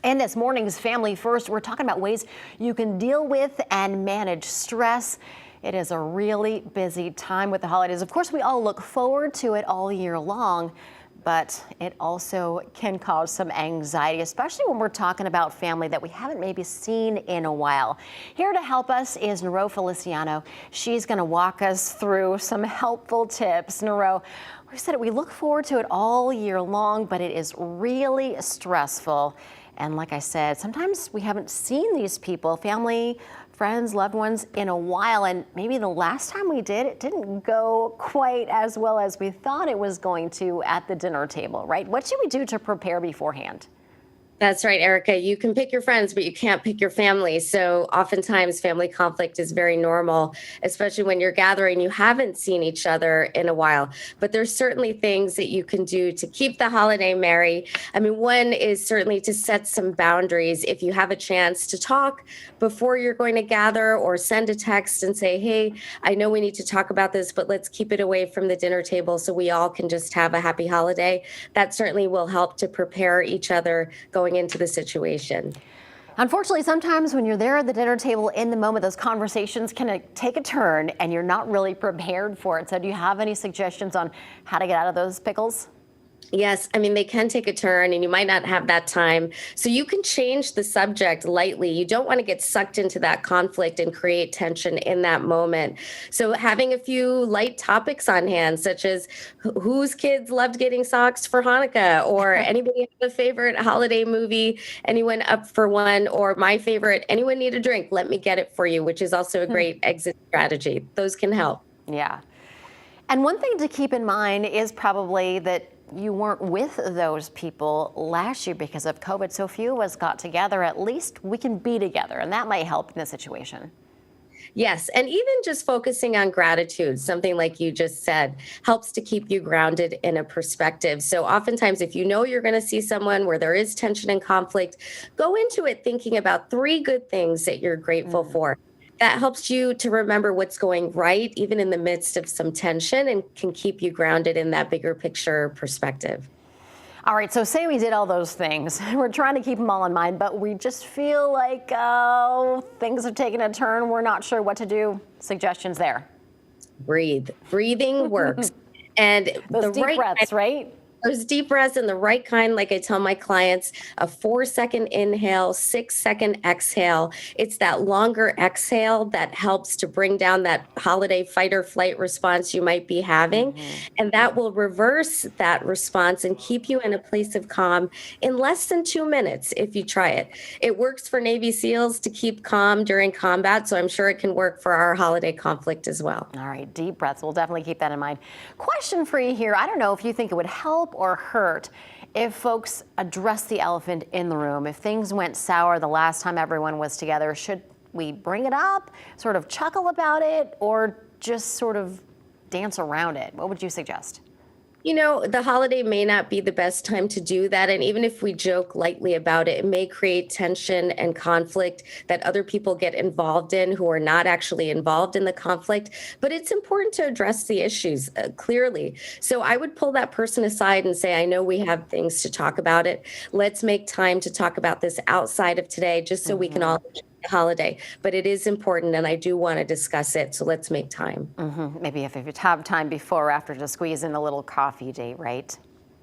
In this morning's Family First, we're talking about ways you can deal with and manage stress. It is a really busy time with the holidays. Of course, we all look forward to it all year long, but it also can cause some anxiety, especially when we're talking about family that we haven't maybe seen in a while. Here to help us is Nero Feliciano. She's going to walk us through some helpful tips. Nero, we said it, we look forward to it all year long, but it is really stressful. And like I said, sometimes we haven't seen these people, family, friends, loved ones, in a while. And maybe the last time we did, it didn't go quite as well as we thought it was going to at the dinner table, right? What should we do to prepare beforehand? That's right, Erica. You can pick your friends, but you can't pick your family. So oftentimes family conflict is very normal, especially when you're gathering. You haven't seen each other in a while, but there's certainly things that you can do to keep the holiday merry. I mean, one is certainly to set some boundaries. If you have a chance to talk before you're going to gather, or send a text and say, hey, I know we need to talk about this, but let's keep it away from the dinner table so we all can just have a happy holiday. That certainly will help to prepare each other going into the situation. Unfortunately, sometimes when you're there at the dinner table in the moment, those conversations can take a turn and you're not really prepared for it. So do you have any suggestions on how to get out of those pickles? Yes, I mean, they can take a turn and you might not have that time. So you can change the subject lightly. You don't want to get sucked into that conflict and create tension in that moment. So having a few light topics on hand, such as whose kids loved getting socks for Hanukkah, or anybody have a favorite holiday movie, anyone up for one, or my favorite, anyone need a drink, let me get it for you, which is also a great exit strategy. Those can help. Yeah. And one thing to keep in mind is probably that you weren't with those people last year because of COVID. So few of us got together. At least we can be together, and that might help in the situation. Yes, and even just focusing on gratitude, something like you just said, helps to keep you grounded in a perspective. So oftentimes, if you know you're going to see someone where there is tension and conflict, go into it thinking about 3 good things that you're grateful for. That helps you to remember what's going right, even in the midst of some tension, and can keep you grounded in that bigger picture perspective. All right, so say we did all those things. We're trying to keep them all in mind, but we just feel like, oh, things have taken a turn. We're not sure what to do. Suggestions there. Breathe. Breathing works. And those the deep right breaths, right? Those deep breaths and the right kind, like I tell my clients, a 4-second inhale, 6-second exhale. It's that longer exhale that helps to bring down that holiday fight or flight response you might be having. And that will reverse that response and keep you in a place of calm in less than 2 minutes if you try it. It works for Navy SEALs to keep calm during combat, so I'm sure it can work for our holiday conflict as well. All right, deep breaths. We'll definitely keep that in mind. Question for you here. I don't know if you think it would help or hurt if folks address the elephant in the room. If things went sour the last time everyone was together, should we bring it up, sort of chuckle about it, or just sort of dance around it? What would you suggest? You know, the holiday may not be the best time to do that. And even if we joke lightly about it, it may create tension and conflict that other people get involved in who are not actually involved in the conflict. But it's important to address the issues clearly. So I would pull that person aside and say, I know we have things to talk about it. Let's make time to talk about this outside of today, just so we can all enjoy the holiday. But it is important, and I do want to discuss it. So let's make time. Maybe if you have time before or after to squeeze in a little coffee date, right?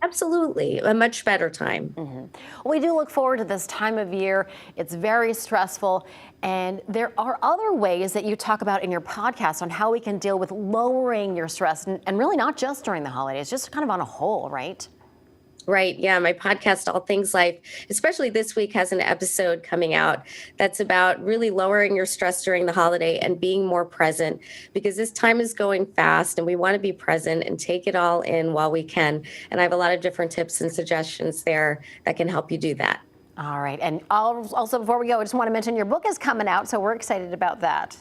Absolutely. A much better time. Well, we do look forward to this time of year. It's very stressful. And there are other ways that you talk about in your podcast on how we can deal with lowering your stress, and really not just during the holidays, just kind of on a whole, right? Right. Yeah. My podcast, All Things Life, especially this week, has an episode coming out that's about really lowering your stress during the holiday and being more present, because this time is going fast and we want to be present and take it all in while we can. And I have a lot of different tips and suggestions there that can help you do that. All right. And also, before we go, I just want to mention your book is coming out, so we're excited about that.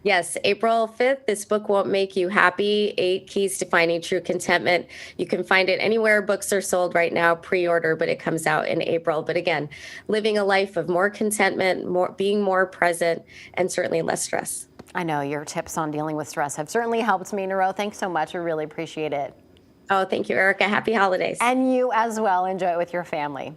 Yes, April 5th, This Book Won't Make You Happy, 8 Keys to Finding True Contentment. You can find it anywhere books are sold right now, pre-order, but it comes out in April. But again, living a life of more contentment, being more present, and certainly less stress. I know your tips on dealing with stress have certainly helped me, Nero. Thanks so much. I really appreciate it. Oh, thank you, Erica. Happy holidays. And you as well. Enjoy it with your family.